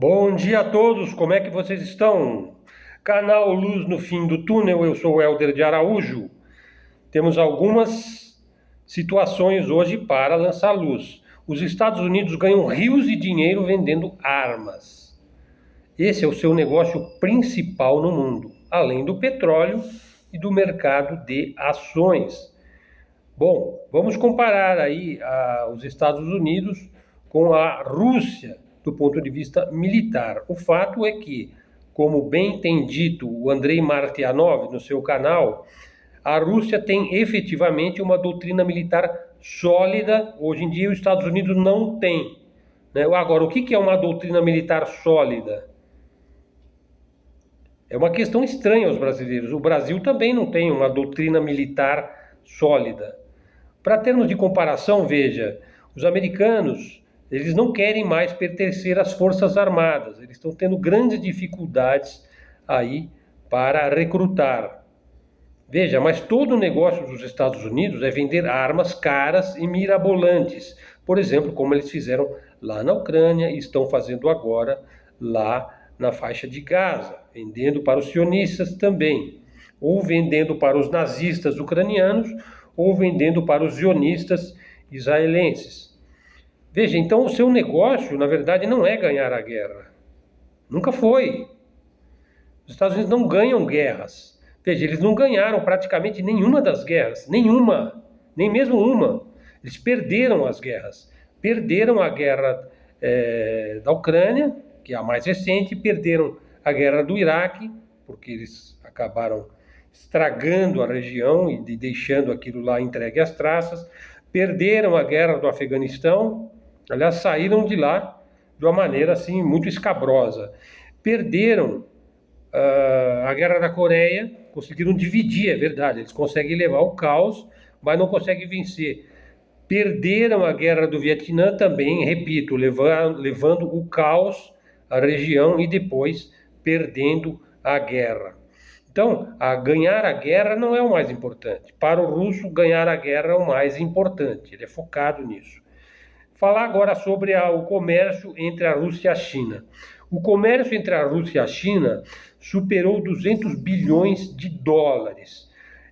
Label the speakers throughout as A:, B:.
A: Bom dia a todos, como é que vocês estão? Canal Luz no Fim do Túnel, eu sou o Helder de Araújo. Temos algumas situações hoje para lançar luz. Os Estados Unidos ganham rios de dinheiro vendendo armas. Esse é o seu negócio principal no mundo, além do petróleo e do mercado de ações. Bom, vamos comparar aí os Estados Unidos com a Rússia do ponto de vista militar. O fato é que, como bem tem dito o Andrei Martyanov no seu canal, a Rússia tem efetivamente uma doutrina militar sólida. Hoje em dia os Estados Unidos não têm, né? Agora, o que é uma doutrina militar sólida? É uma questão estranha aos brasileiros. O Brasil também não tem uma doutrina militar sólida. Para termos de comparação, veja, os americanos, eles não querem mais pertencer às Forças Armadas, eles estão tendo grandes dificuldades aí para recrutar. Veja, mas todo o negócio dos Estados Unidos é vender armas caras e mirabolantes, por exemplo, como eles fizeram lá na Ucrânia e estão fazendo agora lá na faixa de Gaza, vendendo para os sionistas também, ou vendendo para os nazistas ucranianos, ou vendendo para os zionistas israelenses. Veja, então o seu negócio, na verdade, não é ganhar a guerra. Nunca foi. Os Estados Unidos não ganham guerras. Veja, eles não ganharam praticamente nenhuma das guerras. Nenhuma. Nem mesmo uma. Eles perderam as guerras. Perderam a guerra da Ucrânia, que é a mais recente, perderam a guerra do Iraque, porque eles acabaram estragando a região e deixando aquilo lá entregue às traças, perderam a guerra do Afeganistão, aliás, saíram de lá de uma maneira assim muito escabrosa. Perderam a guerra da Coreia, conseguiram dividir, é verdade, eles conseguem levar o caos, mas não conseguem vencer. Perderam a guerra do Vietnã também, repito, levando o caos à região e depois perdendo a guerra. Então, ganhar a guerra não é o mais importante. Para o russo, ganhar a guerra é o mais importante. Ele é focado nisso. Falar agora sobre o comércio entre a Rússia e a China. O comércio entre a Rússia e a China superou 200 bilhões de dólares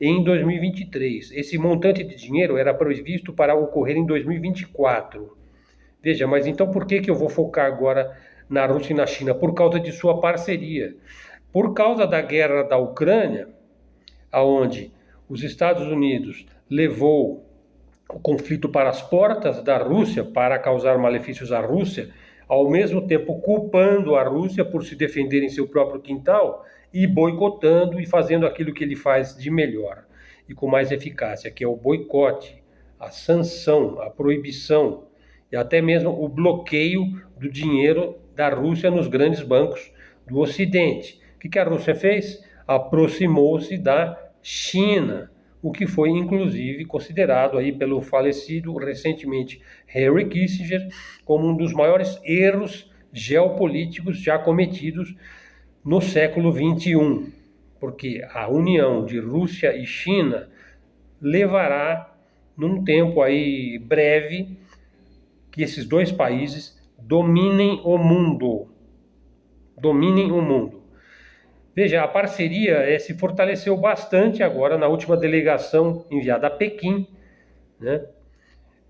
A: em 2023. Esse montante de dinheiro era previsto para ocorrer em 2024. Veja, mas então por que eu vou focar agora na Rússia e na China? Por causa de sua parceria. Por causa da guerra da Ucrânia, aonde os Estados Unidos levou o conflito para as portas da Rússia para causar malefícios à Rússia, ao mesmo tempo culpando a Rússia por se defender em seu próprio quintal e boicotando e fazendo aquilo que ele faz de melhor e com mais eficácia, que é o boicote, a sanção, a proibição e até mesmo o bloqueio do dinheiro da Rússia nos grandes bancos do Ocidente. O que a Rússia fez? Aproximou-se da China, o que foi inclusive considerado aí pelo falecido recentemente Henry Kissinger como um dos maiores erros geopolíticos já cometidos no século XXI, porque a união de Rússia e China levará, num tempo aí breve, que esses dois países dominem o mundo. Dominem o mundo. Veja, a parceria se fortaleceu bastante agora na última delegação enviada a Pequim, né,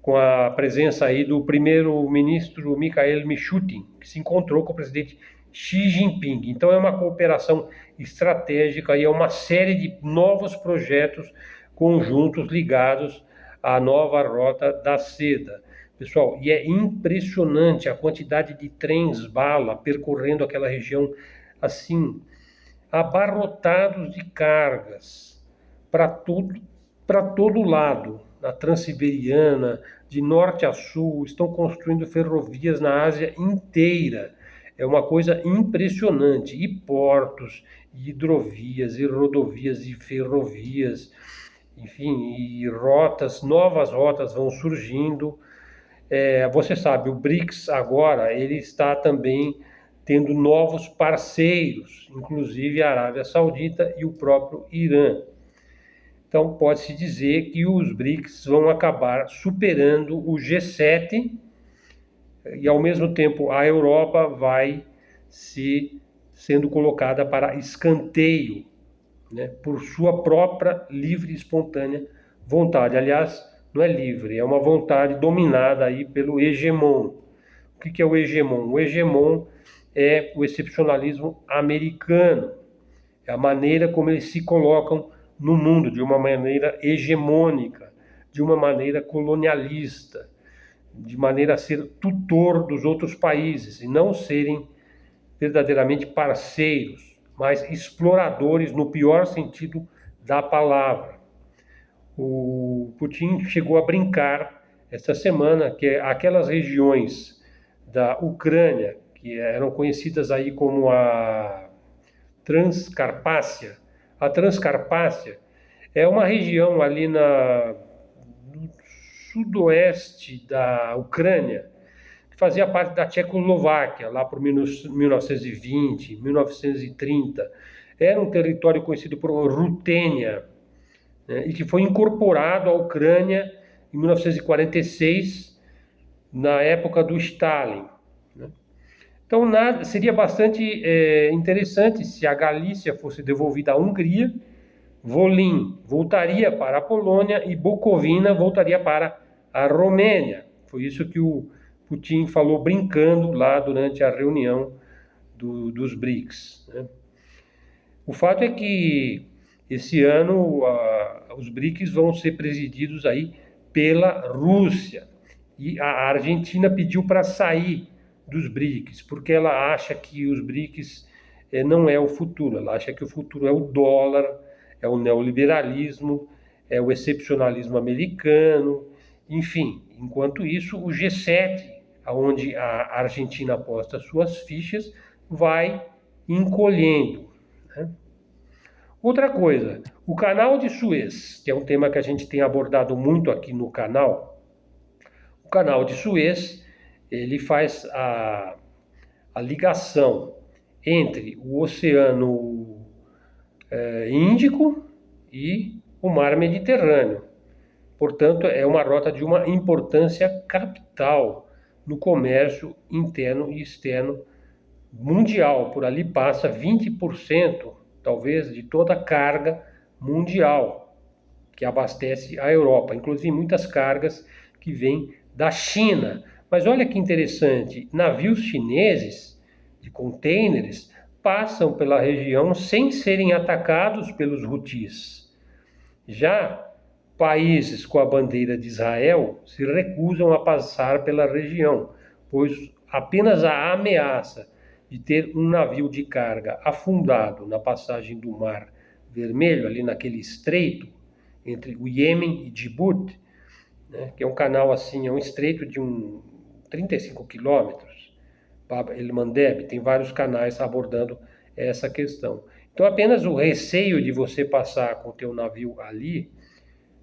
A: com a presença aí do primeiro-ministro Mikhail Mishustin, que se encontrou com o presidente Xi Jinping. Então é uma cooperação estratégica e é uma série de novos projetos conjuntos ligados à nova Rota da Seda. Pessoal, e é impressionante a quantidade de trens-bala percorrendo aquela região assim, abarrotados de cargas para todo lado. Na Transiberiana, de norte a sul, estão construindo ferrovias na Ásia inteira. É uma coisa impressionante. E portos, e hidrovias, e rodovias, e ferrovias, enfim, e rotas, novas rotas vão surgindo. Você sabe, o BRICS agora, ele está também tendo novos parceiros, inclusive a Arábia Saudita e o próprio Irã. Então, pode-se dizer que os BRICS vão acabar superando o G7 e, ao mesmo tempo, a Europa vai se sendo colocada para escanteio, né, por sua própria livre e espontânea vontade. Aliás, não é livre, é uma vontade dominada aí pelo hegemon. O que é o hegemon? O hegemon é o excepcionalismo americano, é a maneira como eles se colocam no mundo, de uma maneira hegemônica, de uma maneira colonialista, de maneira a ser tutor dos outros países e não serem verdadeiramente parceiros, mas exploradores no pior sentido da palavra. O Putin chegou a brincar esta semana que aquelas regiões da Ucrânia, que eram conhecidas aí como a Transcarpácia é uma região ali no sudoeste da Ucrânia, que fazia parte da Tchecoslováquia, lá por 1920, 1930. Era um território conhecido por Rutênia, né, e que foi incorporado à Ucrânia em 1946, na época do Stalin. Né? Então, seria bastante interessante se a Galícia fosse devolvida à Hungria, Volyn voltaria para a Polônia e Bucovina voltaria para a Romênia. Foi isso que o Putin falou brincando lá durante a reunião dos BRICS. Né? O fato é que esse ano os BRICS vão ser presididos aí pela Rússia e a Argentina pediu para sair dos BRICS porque ela acha que os BRICS não é o futuro, ela acha que o futuro é o dólar, é o neoliberalismo, é o excepcionalismo americano, enfim. Enquanto isso, o G7, onde a Argentina aposta suas fichas, vai encolhendo. Né? Outra coisa, o canal de Suez, que é um tema que a gente tem abordado muito aqui no canal. O canal de Suez, ele faz a ligação entre o Oceano Índico e o Mar Mediterrâneo. Portanto, é uma rota de uma importância capital no comércio interno e externo mundial. Por ali passa 20%, talvez, de toda a carga mundial que abastece a Europa, inclusive muitas cargas que vêm da China. Mas olha que interessante, navios chineses de contêineres passam pela região sem serem atacados pelos Houthis. Já países com a bandeira de Israel se recusam a passar pela região, pois apenas a ameaça de ter um navio de carga afundado na passagem do Mar Vermelho, ali naquele estreito entre o Iêmen e Djibouti, né, que é um canal assim, é um estreito de 35 quilômetros, Bab el-Mandeb, tem vários canais abordando essa questão. Então apenas o receio de você passar com o teu navio ali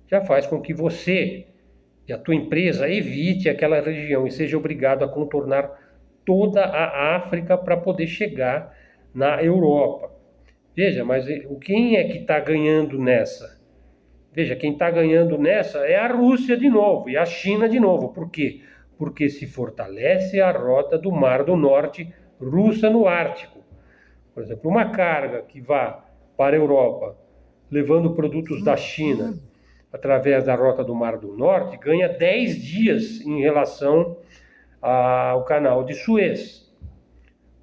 A: já faz com que você e a tua empresa evite aquela região e seja obrigado a contornar toda a África para poder chegar na Europa. Veja, mas quem é que está ganhando nessa? Veja, quem está ganhando nessa é a Rússia de novo e a China de novo. Por quê? Porque se fortalece a rota do Mar do Norte russa no Ártico. Por exemplo, uma carga que vá para a Europa levando produtos da China através da rota do Mar do Norte ganha 10 dias em relação ao canal de Suez.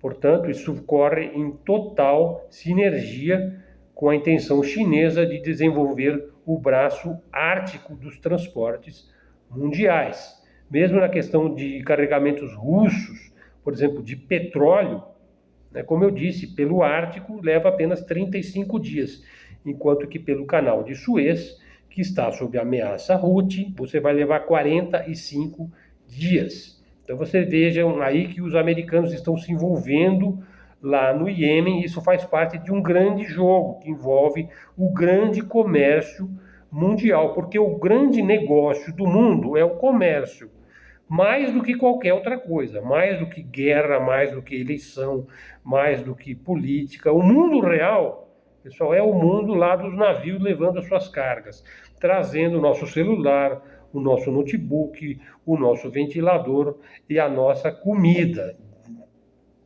A: Portanto, isso corre em total sinergia com a intenção chinesa de desenvolver o braço ártico dos transportes mundiais. Mesmo na questão de carregamentos russos, por exemplo, de petróleo, né, como eu disse, pelo Ártico leva apenas 35 dias, enquanto que pelo canal de Suez, que está sob ameaça Houthi, você vai levar 45 dias. Então você vejam aí que os americanos estão se envolvendo lá no Iêmen, e isso faz parte de um grande jogo que envolve o grande comércio mundial, porque o grande negócio do mundo é o comércio, mais do que qualquer outra coisa, mais do que guerra, mais do que eleição, mais do que política. O mundo real, pessoal, é o mundo lá dos navios levando as suas cargas, trazendo o nosso celular, o nosso notebook, o nosso ventilador e a nossa comida.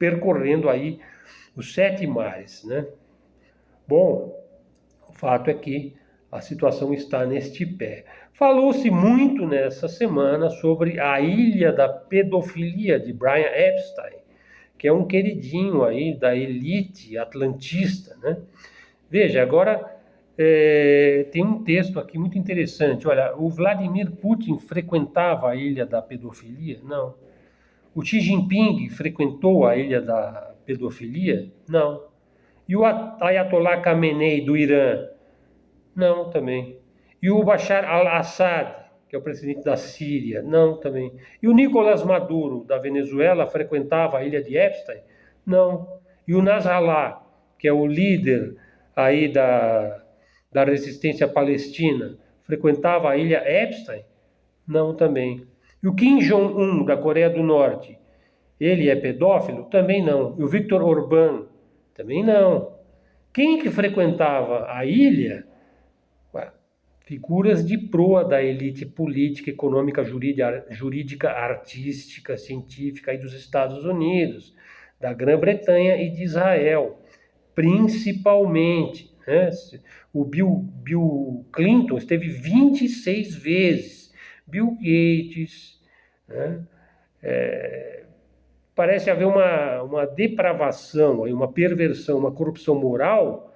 A: percorrendo aí os 7 mares, né? Bom, o fato é que a situação está neste pé. Falou-se muito nessa semana sobre a ilha da pedofilia de Brian Epstein, que é um queridinho aí da elite atlantista, né? Veja, agora tem um texto aqui muito interessante. Olha, o Vladimir Putin frequentava a ilha da pedofilia? Não. O Xi Jinping frequentou a ilha da pedofilia? Não. E o Ayatollah Khamenei do Irã? Não, também. E o Bashar al-Assad, que é o presidente da Síria? Não, também. E o Nicolás Maduro, da Venezuela, frequentava a ilha de Epstein? Não. E o Nasrallah, que é o líder aí da resistência palestina, frequentava a ilha Epstein? Não, também. E o Kim Jong-un, da Coreia do Norte, ele é pedófilo? Também não. E o Viktor Orbán? Também não. Quem que frequentava a ilha? Figuras de proa da elite política, econômica, jurídica, artística, científica aí dos Estados Unidos, da Grã-Bretanha e de Israel, principalmente, né? O Bill Clinton esteve 26 vezes, Bill Gates, né? Parece haver uma depravação, uma perversão, uma corrupção moral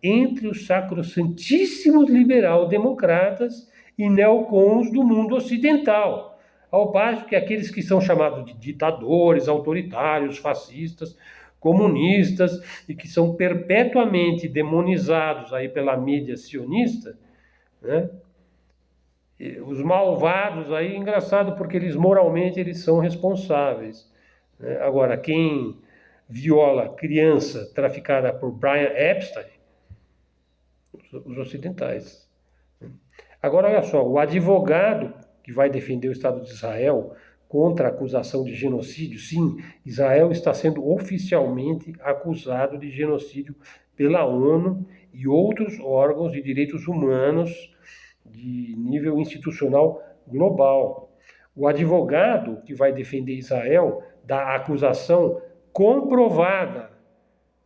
A: entre os sacrossantíssimos liberal-democratas e neocons do mundo ocidental, ao passo que aqueles que são chamados de ditadores, autoritários, fascistas, comunistas e que são perpetuamente demonizados aí pela mídia sionista, né? E os malvados aí, engraçado porque moralmente eles são responsáveis, né? Agora, quem viola criança traficada por Brian Epstein, os ocidentais. Agora, olha só, o advogado que vai defender o Estado de Israel contra a acusação de genocídio, sim, Israel está sendo oficialmente acusado de genocídio pela ONU e outros órgãos de direitos humanos de nível institucional global. O advogado que vai defender Israel da acusação comprovada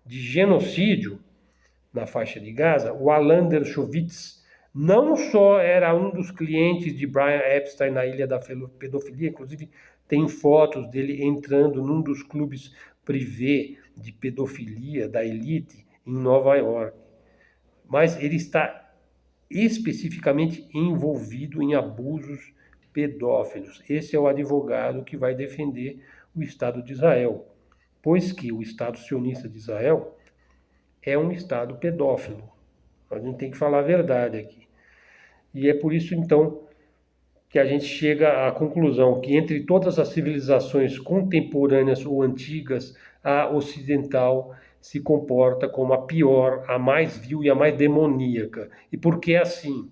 A: de genocídio na faixa de Gaza, o Alan Dershowitz não só era um dos clientes de Brian Epstein na ilha da pedofilia, inclusive tem fotos dele entrando num dos clubes privê de pedofilia da elite em Nova York, mas ele está especificamente envolvido em abusos pedófilos. Esse é o advogado que vai defender o Estado de Israel, pois que o Estado sionista de Israel é um Estado pedófilo. A gente tem que falar a verdade aqui. E é por isso, então, que a gente chega à conclusão que entre todas as civilizações contemporâneas ou antigas, a ocidental se comporta como a pior, a mais vil e a mais demoníaca. E por que assim?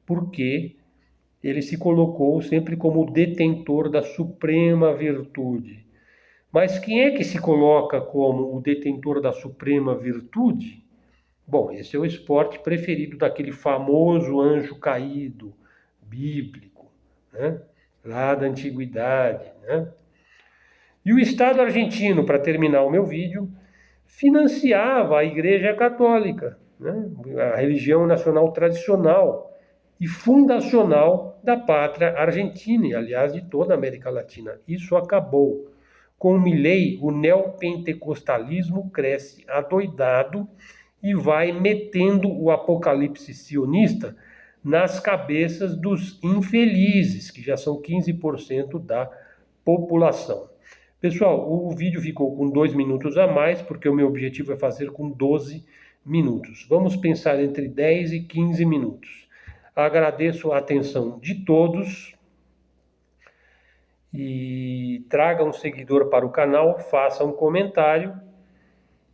A: Porque ele se colocou sempre como o detentor da suprema virtude. Mas quem é que se coloca como o detentor da suprema virtude? Bom, esse é o esporte preferido daquele famoso anjo caído, bíblico, né? Lá da antiguidade, né? E o Estado argentino, para terminar o meu vídeo, financiava a Igreja Católica, né? A religião nacional tradicional e fundacional da pátria argentina, e aliás de toda a América Latina. Isso acabou. Com Milei, o neopentecostalismo cresce adoidado e vai metendo o apocalipse sionista nas cabeças dos infelizes, que já são 15% da população. Pessoal, o vídeo ficou com 2 minutos a mais, porque o meu objetivo é fazer com 12 minutos. Vamos pensar entre 10 e 15 minutos. Agradeço a atenção de todos e traga um seguidor para o canal, faça um comentário.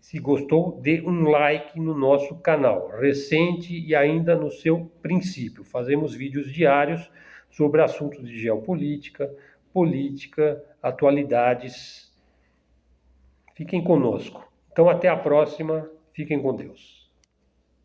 A: Se gostou, dê um like no nosso canal, recente e ainda no seu princípio. Fazemos vídeos diários sobre assuntos de geopolítica, política, atualidades. Fiquem conosco. Então, até a próxima. Fiquem com Deus.